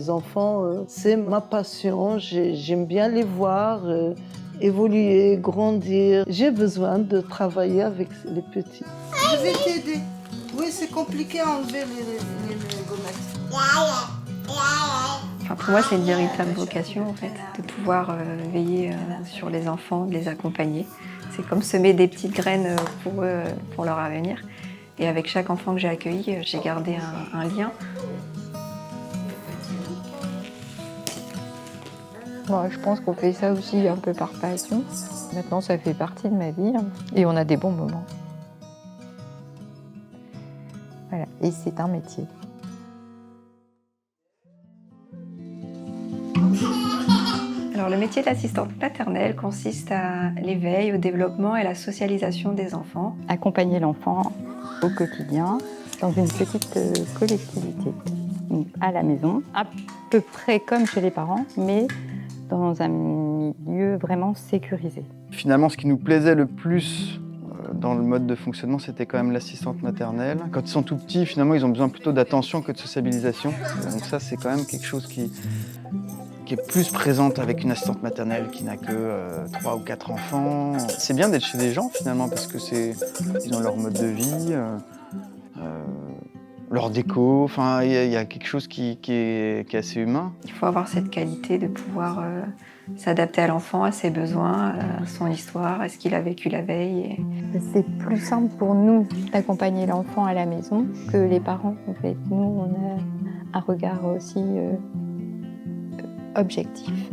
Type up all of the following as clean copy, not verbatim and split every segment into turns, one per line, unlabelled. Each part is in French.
les enfants, c'est ma passion. J'aime bien les voir évoluer, grandir. J'ai besoin de travailler avec les petits.
Je vais t'aider. Oui, c'est compliqué à enlever les gommettes.
Enfin, pour moi, c'est une véritable vocation, en fait, de pouvoir veiller sur les enfants, de les accompagner. C'est comme semer des petites graines pour eux, pour leur avenir. Et avec chaque enfant que j'ai accueilli, j'ai gardé un lien.
Moi, je pense qu'on fait ça aussi un peu par passion. Maintenant, ça fait partie de ma vie et on a des bons moments. Voilà, et c'est un métier.
Alors, le métier d'assistante maternelle consiste à l'éveil, au développement et à la socialisation des enfants.
Accompagner l'enfant au quotidien dans une petite collectivité, à la maison, à peu près comme chez les parents, mais dans un milieu vraiment sécurisé.
Finalement, ce qui nous plaisait le plus dans le mode de fonctionnement, c'était quand même l'assistante maternelle. Quand ils sont tout petits, finalement, ils ont besoin plutôt d'attention que de sociabilisation. Donc ça, c'est quand même quelque chose qui est plus présente avec une assistante maternelle qui n'a que 3 ou 4 enfants. C'est bien d'être chez des gens, finalement, parce que ils ont leur mode de vie, leur déco. Enfin, il y a quelque chose qui est assez humain.
Il faut avoir cette qualité de pouvoir s'adapter à l'enfant, à ses besoins, à son histoire, à ce qu'il a vécu la veille.
C'est plus simple pour nous d'accompagner l'enfant à la maison que les parents. En fait, nous, on a un regard aussi objectif,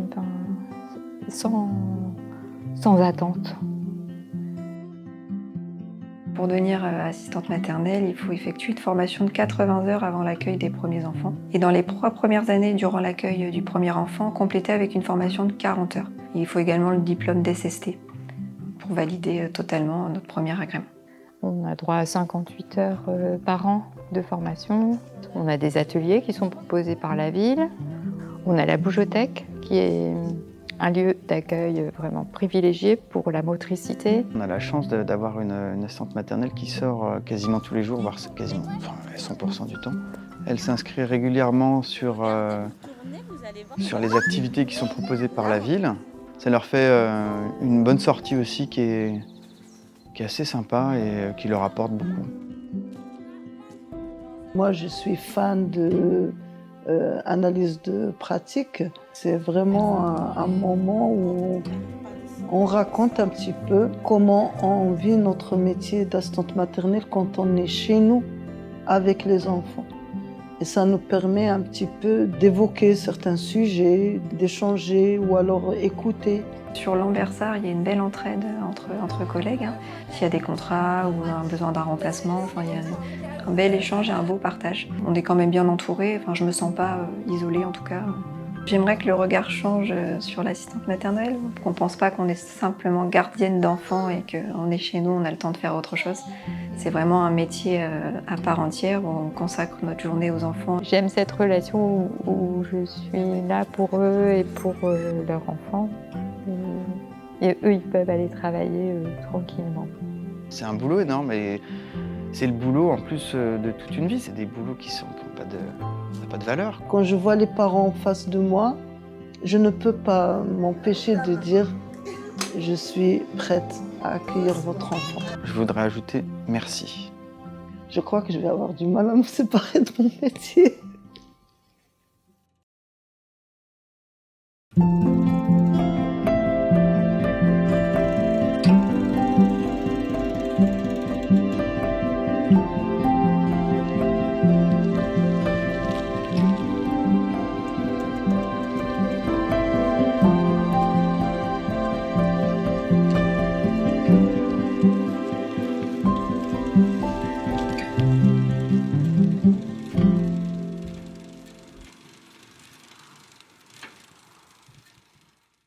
sans attente.
Pour devenir assistante maternelle, il faut effectuer une formation de 80 heures avant l'accueil des premiers enfants. Et dans les 3 premières années durant l'accueil du premier enfant, compléter avec une formation de 40 heures. Et il faut également le diplôme d'SST pour valider totalement notre premier agrément.
On a droit à 58 heures par an de formation. On a des ateliers qui sont proposés par la ville. On a la bougeothèque qui est un lieu d'accueil vraiment privilégié pour la motricité.
On a la chance d'avoir une assistante maternelle qui sort quasiment tous les jours, voire quasiment, 100% du temps. Elle s'inscrit régulièrement sur les activités qui sont proposées par la ville. Ça leur fait une bonne sortie aussi qui est assez sympa et qui leur apporte beaucoup.
Moi, je suis fan de analyse de pratique. C'est vraiment un moment où on raconte un petit peu comment on vit notre métier d'assistante maternelle quand on est chez nous avec les enfants. Et ça nous permet un petit peu d'évoquer certains sujets, d'échanger ou alors écouter.
Sur Lambersart, il y a une belle entraide entre collègues. S'il y a des contrats ou un besoin d'un remplacement, il y a un bel échange et un beau partage. On est quand même bien entourés, je ne me sens pas isolée en tout cas. J'aimerais que le regard change sur l'assistante maternelle, qu'on ne pense pas qu'on est simplement gardienne d'enfants et qu'on est chez nous, on a le temps de faire autre chose. C'est vraiment un métier à part entière où on consacre notre journée aux enfants.
J'aime cette relation où je suis là pour eux et pour leurs enfants. Et eux, ils peuvent aller travailler tranquillement.
C'est un boulot énorme et c'est le boulot en plus de toute une vie. C'est des boulots qui n'ont pas de valeur.
Quand je vois les parents en face de moi, je ne peux pas m'empêcher de dire « Je suis prête à accueillir votre enfant ».
Je voudrais ajouter merci.
Je crois que je vais avoir du mal à me séparer de mon métier.